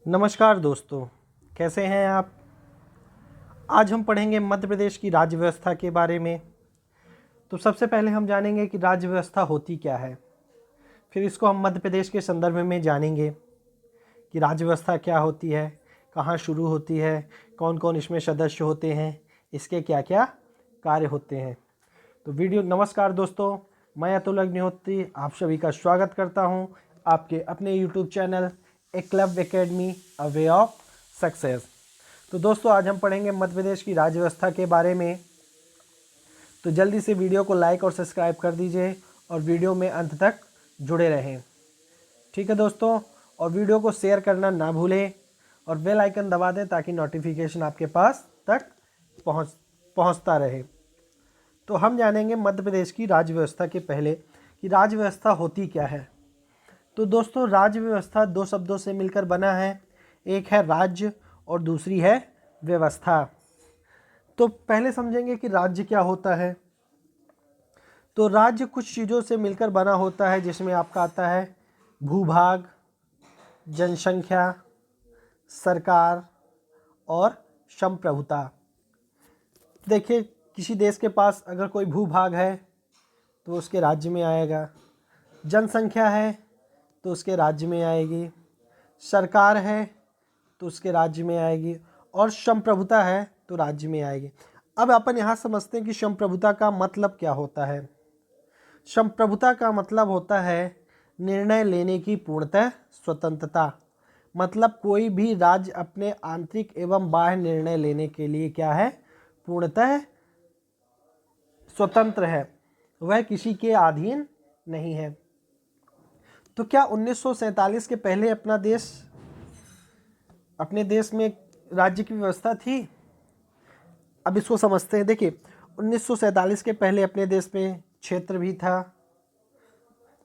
नमस्कार दोस्तों, कैसे हैं आप। आज हम पढ़ेंगे मध्य प्रदेश की राज्य व्यवस्था के बारे में। तो सबसे पहले हम जानेंगे कि राज्य व्यवस्था होती क्या है। फिर इसको हम मध्य प्रदेश के संदर्भ में जानेंगे कि राज्य व्यवस्था क्या होती है, कहाँ शुरू होती है, कौन कौन इसमें सदस्य होते हैं, इसके क्या क्या कार्य होते हैं। तो नमस्कार दोस्तों, मैं अतुल अग्निहोत्री आप सभी का स्वागत करता हूं आपके अपने YouTube channel Eklavya academy a way of success. तो दोस्तों, आज हम पढ़ेंगे मध्य प्रदेश की राज्य व्यवस्था के बारे में। तो जल्दी से वीडियो को लाइक और सब्सक्राइब कर दीजिए और वीडियो में अंत तक जुड़े रहें। ठीक है दोस्तों, और वीडियो को शेयर करना ना भूलें और बेल आइकन दबा दें ताकि नोटिफिकेशन आपके पास तक पहुंचता रहे। तो हम जानेंगे मध्य प्रदेश की राज्य व्यवस्था के पहले कि राज्य व्यवस्था होती क्या है। तो दोस्तों, राज्य व्यवस्था दो शब्दों से मिलकर बना है, एक है राज्य और दूसरी है व्यवस्था। तो पहले समझेंगे कि राज्य क्या होता है। तो राज्य कुछ चीज़ों से मिलकर बना होता है, जिसमें आपका आता है भूभाग, जनसंख्या, सरकार और संप्रभुता। देखिए, किसी देश के पास अगर कोई भूभाग है तो उसके राज्य में आएगा, जनसंख्या है तो उसके राज्य में आएगी, सरकार है तो उसके राज्य में आएगी और संप्रभुता है तो राज्य में आएगी। अब अपन यहाँ समझते हैं कि संप्रभुता का मतलब क्या होता है। संप्रभुता का मतलब होता है निर्णय लेने की पूर्णतः स्वतंत्रता। मतलब कोई भी राज्य अपने आंतरिक एवं बाह्य निर्णय लेने के लिए क्या है, पूर्णतः स्वतंत्र है, वह किसी के अधीन नहीं है। तो क्या 1947 के पहले अपने देश में राज्य की व्यवस्था थी? अब इसको समझते हैं। देखिए, 1947 के पहले अपने देश में क्षेत्र भी था,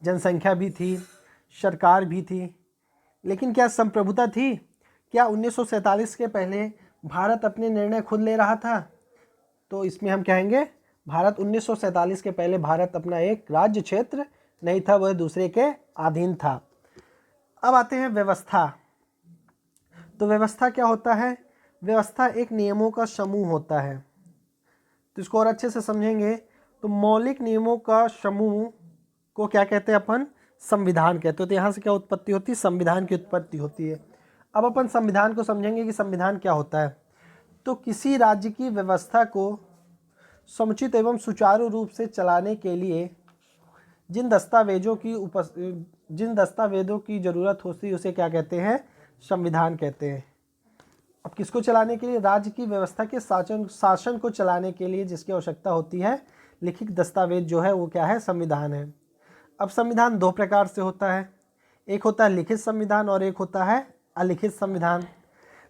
जनसंख्या भी थी, सरकार भी थी, लेकिन क्या संप्रभुता थी? क्या 1947 के पहले भारत अपने निर्णय खुद ले रहा था? तो इसमें हम कहेंगे भारत 1947 के पहले भारत अपना एक राज्य क्षेत्र नहीं था, वह दूसरे के अधीन था। अब आते हैं व्यवस्था। तो व्यवस्था क्या होता है? व्यवस्था एक नियमों का समूह होता है। तो इसको और अच्छे से समझेंगे तो मौलिक नियमों का समूह को क्या कहते हैं अपन? संविधान कहते हैं। तो यहाँ से क्या उत्पत्ति होती है? संविधान की उत्पत्ति होती है। अब अपन संविधान को समझेंगे कि संविधान क्या होता है। तो किसी राज्य की व्यवस्था को समुचित एवं सुचारू रूप से चलाने के लिए जिन दस्तावेजों की जरूरत होती है उसे क्या कहते हैं? संविधान कहते हैं। अब किसको चलाने के लिए? राज्य की व्यवस्था के शासन को चलाने के लिए जिसकी आवश्यकता होती है, लिखित दस्तावेज जो है वो क्या है? संविधान है। अब संविधान दो प्रकार से होता है, एक होता है लिखित संविधान और एक होता है अलिखित संविधान।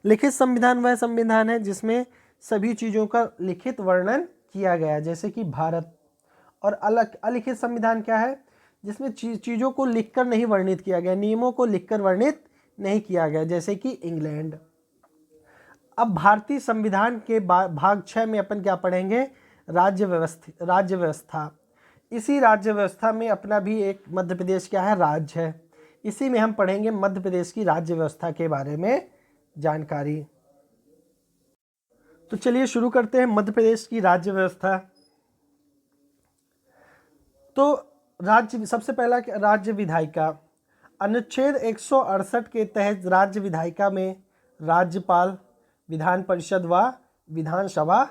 लिखित संविधान वह संविधान है जिसमें सभी चीज़ों का लिखित वर्णन किया गया, जैसे कि भारत। और अलिखित संविधान क्या है? जिसमें चीज़ों को लिखकर नहीं वर्णित किया गया, नियमों को लिखकर वर्णित नहीं किया गया, जैसे कि इंग्लैंड। अब भारतीय संविधान के भाग 6 में अपन क्या पढ़ेंगे? राज्य व्यवस्था। इसी राज्य व्यवस्था में अपना भी एक मध्य प्रदेश क्या है? राज्य है। इसी में हम पढ़ेंगे मध्य प्रदेश की राज्य व्यवस्था के बारे में जानकारी। तो चलिए शुरू करते हैं मध्य प्रदेश की राज्य व्यवस्था। तो सबसे पहला राज्य विधायिका। अनुच्छेद 168 के तहत राज्य विधायिका में राज्यपाल, विधान परिषद व विधानसभा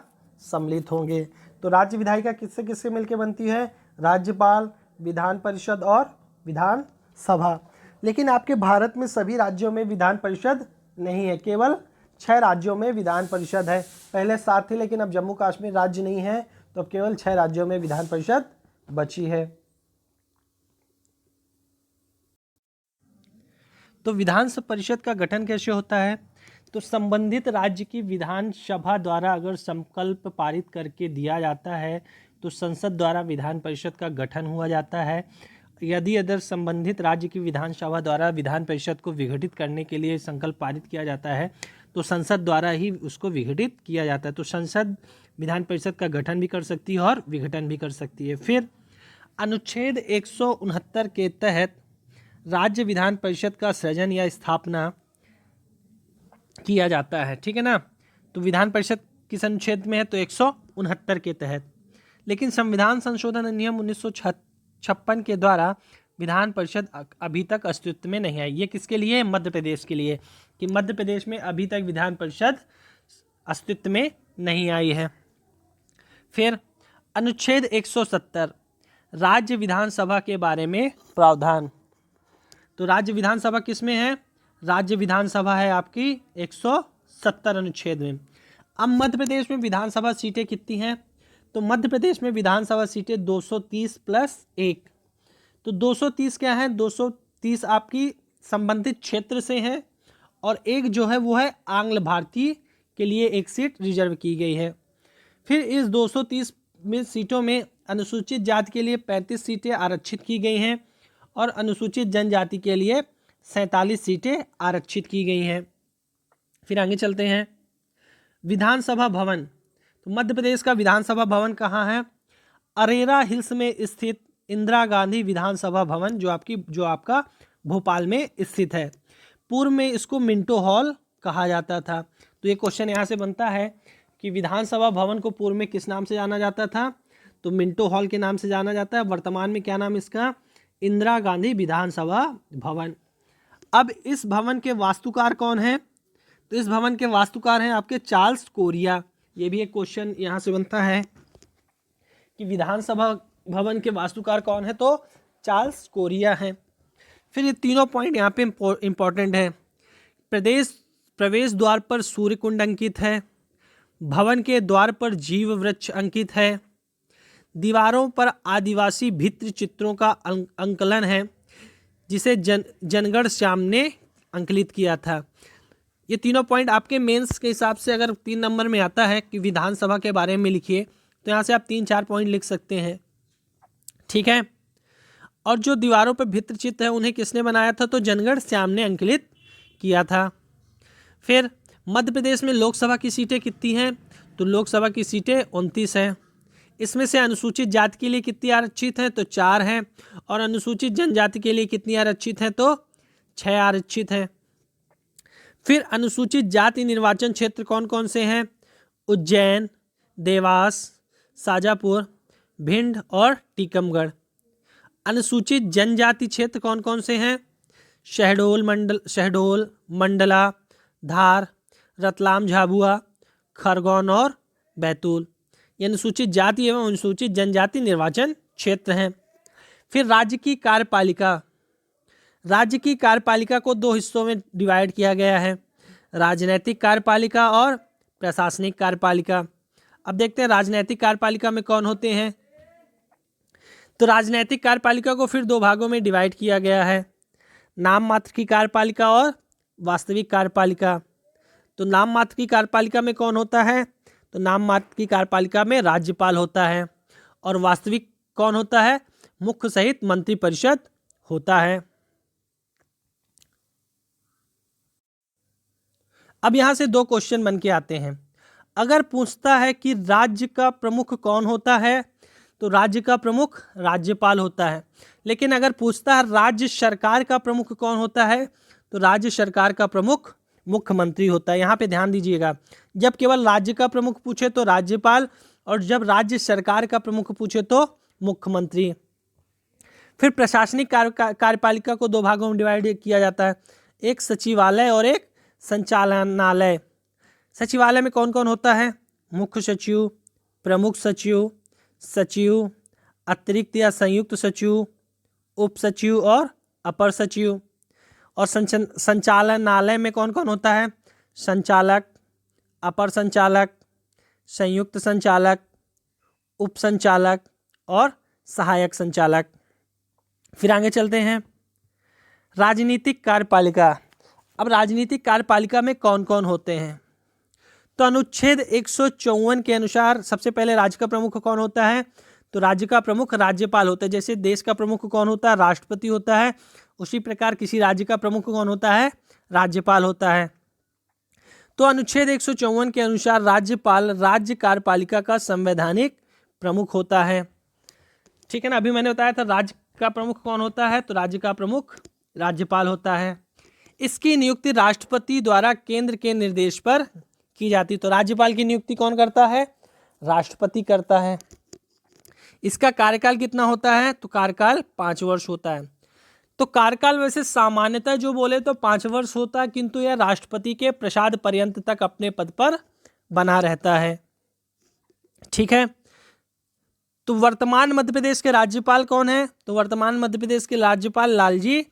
सम्मिलित होंगे। तो राज्य विधायिका किससे किससे मिलकर बनती है? राज्यपाल, विधान परिषद और विधानसभा। लेकिन आपके भारत में सभी राज्यों में विधान परिषद नहीं है, केवल 6 राज्यों में विधान परिषद है। पहले 7 थे, लेकिन अब जम्मू कश्मीर राज्य नहीं है, तो अब केवल 6 राज्यों में विधान परिषद बची है। तो विधान परिषद का गठन कैसे होता है? तो संबंधित राज्य की विधानसभा द्वारा अगर संकल्प पारित करके दिया जाता है तो संसद द्वारा विधान परिषद का गठन हुआ जाता है। यदि अगर संबंधित राज्य की विधानसभा द्वारा विधान परिषद को विघटित करने के लिए संकल्प पारित किया जाता है तो संसद द्वारा ही उसको विघटित किया जाता है। तो संसद विधान परिषद का गठन भी कर सकती है और विघटन भी कर सकती है। फिर अनुच्छेद 169 के तहत राज्य विधान परिषद का सृजन या स्थापना किया जाता है, ठीक है ना। तो विधान परिषद किस अनुच्छेद में है, तो 169 के तहत। लेकिन संविधान संशोधन अधिनियम 1956 के द्वारा विधान परिषद अभी तक अस्तित्व में नहीं आई। ये किसके लिए, मध्य प्रदेश के लिए, कि मध्य प्रदेश में अभी तक विधान परिषद अस्तित्व में नहीं आई है। फिर अनुच्छेद 170 राज्य विधानसभा के बारे में प्रावधान। तो राज्य विधानसभा किस में है, राज्य विधानसभा है आपकी 170 अनुच्छेद में। अब मध्य प्रदेश में विधानसभा सीटें कितनी हैं, तो मध्य प्रदेश में विधानसभा सीटें 230 + 1। तो 230 क्या है, 230 आपकी संबंधित क्षेत्र से है, और एक जो है वो है आंग्ल भारतीय के लिए एक सीट रिजर्व की गई है। फिर इस 230 में सीटों में अनुसूचित जाति के लिए 35 सीटें आरक्षित की गई हैं, और अनुसूचित जनजाति के लिए 47 सीटें आरक्षित की गई हैं। फिर आगे चलते हैं, विधानसभा भवन। तो मध्य प्रदेश का विधानसभा भवन कहाँ है, अरेरा हिल्स में स्थित इंदिरा गांधी विधानसभा भवन, जो आपका भोपाल में स्थित है। पूर्व में इसको मिंटो हॉल कहा जाता था। तो ये क्वेश्चन यहाँ से बनता है कि विधानसभा भवन को पूर्व में किस नाम से जाना जाता था, तो मिंटो हॉल के नाम से जाना जाता है। वर्तमान में क्या नाम इसका, इंदिरा गांधी विधानसभा भवन। अब इस भवन के वास्तुकार कौन है, तो इस भवन के वास्तुकार हैं आपके चार्ल्स कोरिया। ये भी एक क्वेश्चन यहाँ से बनता है कि विधानसभा भवन के वास्तुकार कौन है, तो चार्ल्स कोरिया हैं। फिर ये तीनों पॉइंट यहाँ पे इम्पोर्टेंट है। प्रवेश द्वार पर सूर्य कुंड अंकित है, भवन के द्वार पर जीव वृक्ष अंकित है, दीवारों पर आदिवासी भित्ति चित्रों का अंकलन है, जिसे जनगण श्याम ने अंकित किया था। ये तीनों पॉइंट आपके मेंस के हिसाब से अगर 3 नंबर में आता है कि विधानसभा के बारे में लिखिए, तो यहाँ से आप 3-4 पॉइंट लिख सकते हैं, ठीक है। और जो दीवारों पर भित्ति चित्र है उन्हें किसने बनाया था, तो जनगण श्याम ने अंकित किया था। फिर मध्य प्रदेश में लोकसभा की सीटें कितनी हैं, तो लोकसभा की सीटें 29 हैं। इसमें से अनुसूचित जाति के लिए कितनी आरक्षित हैं, तो 4 हैं, और अनुसूचित जनजाति के लिए कितनी आरक्षित हैं, तो 6 आरक्षित हैं। फिर अनुसूचित जाति निर्वाचन क्षेत्र कौन कौन से हैं, उज्जैन, देवास, शाजापुर, भिंड और टीकमगढ़। अनुसूचित जनजाति क्षेत्र कौन कौन से हैं, शहडोल, मंडला, धार, रतलाम, झाबुआ, खरगोन और बैतूल। ये अनुसूचित जाति एवं अनुसूचित जनजाति निर्वाचन क्षेत्र हैं। फिर राज्य की कार्यपालिका को 2 हिस्सों में डिवाइड किया गया है, राजनैतिक कार्यपालिका और प्रशासनिक कार्यपालिका। अब देखते हैं राजनैतिक कार्यपालिका में कौन होते हैं। तो राजनैतिक कार्यपालिका को फिर 2 भागों में डिवाइड किया गया है, नाम मात्र की कार्यपालिका और वास्तविक कार्यपालिका। तो नाम मात्र की कार्यपालिका में कौन होता है, तो नाम मात्र की कार्यपालिका में राज्यपाल होता है, और वास्तविक कौन होता है, मुख्य सहित मंत्रिपरिषद होता है। अब यहाँ से 2 क्वेश्चन बन के आते हैं। अगर पूछता है कि राज्य का प्रमुख कौन होता है, तो राज्य का प्रमुख राज्यपाल होता है। लेकिन अगर पूछता है राज्य सरकार का प्रमुख कौन होता है, तो राज्य सरकार का प्रमुख मुख्यमंत्री होता है। यहाँ पे ध्यान दीजिएगा, जब केवल राज्य का प्रमुख पूछे तो राज्यपाल, और जब राज्य सरकार का प्रमुख पूछे तो मुख्यमंत्री। फिर प्रशासनिक कार्यपालिका को 2 भागों में डिवाइड किया जाता है, एक सचिवालय और एक संचालनालय। सचिवालय में कौन कौन होता है, मुख्य सचिव, प्रमुख सचिव, सचिव, अतिरिक्त या संयुक्त सचिव, उप सचिव और अपर सचिव। और संचालनालय में कौन कौन होता है, संचालक, अपर संचालक, संयुक्त संचालक, उप संचालक और सहायक संचालक। फिर आगे चलते हैं, राजनीतिक कार्यपालिका। अब राजनीतिक कार्यपालिका में कौन कौन होते हैं, तो अनुच्छेद 154 के अनुसार सबसे पहले राज्य का प्रमुख कौन होता है, तो राज्य का प्रमुख राज्यपाल होता है। जैसे देश का प्रमुख कौन होता है, राष्ट्रपति होता है, उसी प्रकार किसी राज्य का प्रमुख कौन होता है, राज्यपाल होता है। तो अनुच्छेद 154 के अनुसार राज्यपाल राज्य कार्यपालिका का संवैधानिक प्रमुख होता है, ठीक है ना। अभी मैंने बताया था राज्य का प्रमुख कौन होता है, तो राज्य का प्रमुख राज्यपाल होता है। इसकी नियुक्ति राष्ट्रपति द्वारा केंद्र के निर्देश पर की जाती। तो राज्यपाल की नियुक्ति कौन करता है? राष्ट्रपति करता है। इसका कार्यकाल कितना होता है? तो कार्यकाल 5 वर्ष होता है। तो कार्यकाल वैसे सामान्यतः जो बोले तो 5 वर्ष होता है, किंतु यह राष्ट्रपति के प्रसाद पर्यंत तक अपने पद पर बना रहता है। ठीक है। तो वर्तमान मध्य प्रदेश के राज्यपाल कौन है? तो वर्तमान मध्य प्रदेश के राज्यपाल लालजी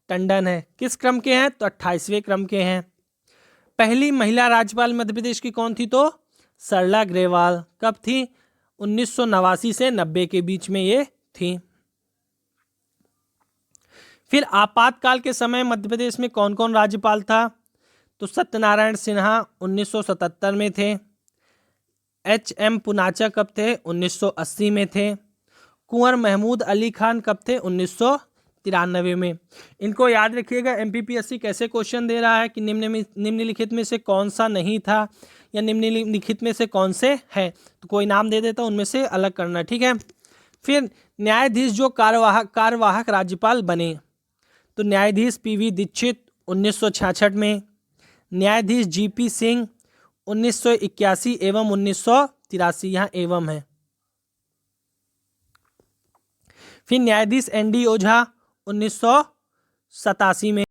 टंडन है। किस क्रम के हैं? तो 28वें क्रम के हैं। पहली महिला राज्यपाल मध्य प्रदेश की कौन थी? तो सरला ग्रेवाल। कब थी? 1989 से 90 के बीच में ये थी। फिर आपातकाल के समय मध्य प्रदेश में कौन कौन राज्यपाल था? तो सत्यनारायण सिन्हा 1977 में थे। एच.एम. पुनाचा कब थे? 1980 में थे। कुंवर महमूद अली खान कब थे? 1993 में। इनको याद रखिएगा, एमपीपीएससी कैसे क्वेश्चन दे रहा है कि निम्नलिखित में से कौन सा नहीं था या निम्नलिखित में से कौन से हैं। तो कोई नाम दे देता, उनमें से अलग करना। ठीक है। फिर न्यायाधीश जो कार्यवाहक राज्यपाल बने, तो न्यायाधीश पीवी दीक्षित 1966 में, न्यायाधीश जीपी सिंह 1981 एवं 1983, यहाँ एवं है। फिर न्यायाधीश एनडी ओझा 1987 में।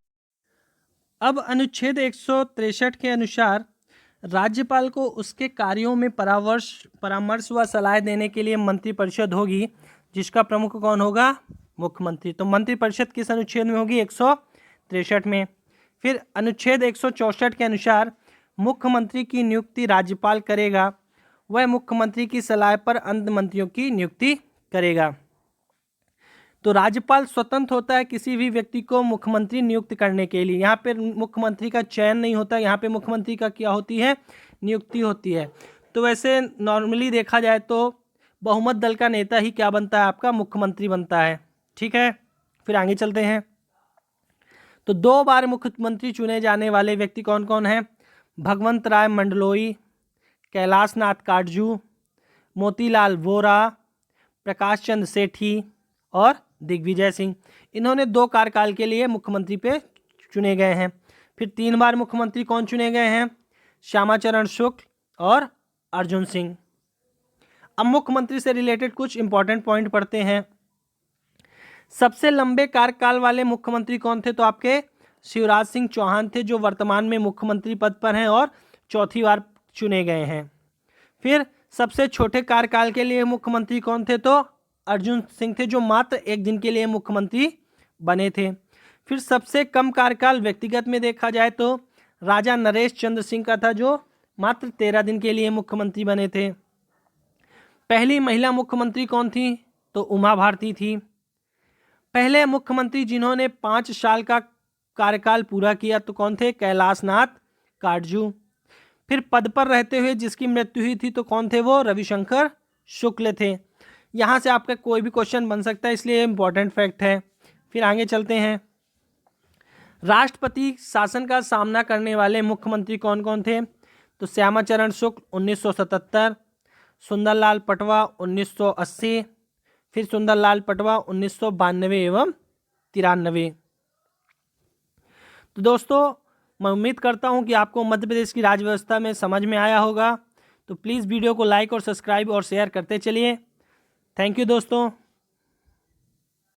अब अनुच्छेद 163 के अनुसार राज्यपाल को उसके कार्यों में परामर्श व सलाह देने के लिए मंत्रिपरिषद होगी, जिसका प्रमुख कौन होगा? मुख्यमंत्री। तो मंत्रिपरिषद किस अनुच्छेद में होगी? 163 में। फिर अनुच्छेद 164 के अनुसार मुख्यमंत्री की नियुक्ति राज्यपाल करेगा, वह मुख्यमंत्री की सलाह पर अन्य मंत्रियों की नियुक्ति करेगा। तो राज्यपाल स्वतंत्र होता है किसी भी व्यक्ति को मुख्यमंत्री नियुक्त करने के लिए। यहाँ पे मुख्यमंत्री का चयन नहीं होता, यहाँ पे मुख्यमंत्री का क्या होती है? नियुक्ति होती है। तो वैसे नॉर्मली देखा जाए तो बहुमत दल का नेता ही क्या बनता है? आपका मुख्यमंत्री बनता है। ठीक है। फिर आगे चलते हैं। तो 2 बार मुख्यमंत्री चुने जाने वाले व्यक्ति कौन कौन हैं? भगवंत राय मंडलोई, कैलाश नाथ काटजू, मोतीलाल वोरा, प्रकाश चंद्र सेठी और दिग्विजय सिंह। इन्होंने 2 कार्यकाल के लिए मुख्यमंत्री पे चुने गए हैं। फिर 3 बार मुख्यमंत्री कौन चुने गए हैं? श्यामाचरण शुक्ल और अर्जुन सिंह। अब मुख्यमंत्री से रिलेटेड कुछ इंपॉर्टेंट पॉइंट पढ़ते हैं। सबसे लंबे कार्यकाल वाले मुख्यमंत्री कौन थे? तो आपके शिवराज सिंह चौहान थे, जो वर्तमान में मुख्यमंत्री पद पर हैं और 4थी बार चुने गए हैं। फिर सबसे छोटे कार्यकाल के लिए मुख्यमंत्री कौन थे? तो अर्जुन सिंह थे, जो मात्र 1 दिन के लिए मुख्यमंत्री बने थे। फिर सबसे कम कार्यकाल व्यक्तिगत में देखा जाए तो राजा नरेश चंद्र सिंह का था, जो मात्र 13 दिन के लिए मुख्यमंत्री बने थे। पहली महिला मुख्यमंत्री कौन थी? तो उमा भारती थी। पहले मुख्यमंत्री जिन्होंने 5 साल का कार्यकाल पूरा किया तो कौन थे? कैलाश नाथ काटजू। फिर पद पर रहते हुए जिसकी मृत्यु हुई थी तो कौन थे वो? रविशंकर शुक्ल थे। यहाँ से आपका कोई भी क्वेश्चन बन सकता है, इसलिए इम्पोर्टेंट फैक्ट है। फिर आगे चलते हैं। राष्ट्रपति शासन का सामना करने वाले मुख्यमंत्री कौन कौन थे? तो श्यामाचरण शुक्ल 1977, सुंदरलाल पटवा 1980, फिर सुंदरलाल पटवा 1992 एवं 93। तो दोस्तों, मैं उम्मीद करता हूं कि आपको मध्य प्रदेश की राज्य व्यवस्था में समझ में आया होगा। तो प्लीज़ वीडियो को लाइक और सब्सक्राइब और शेयर करते चलिए। थैंक यू दोस्तों।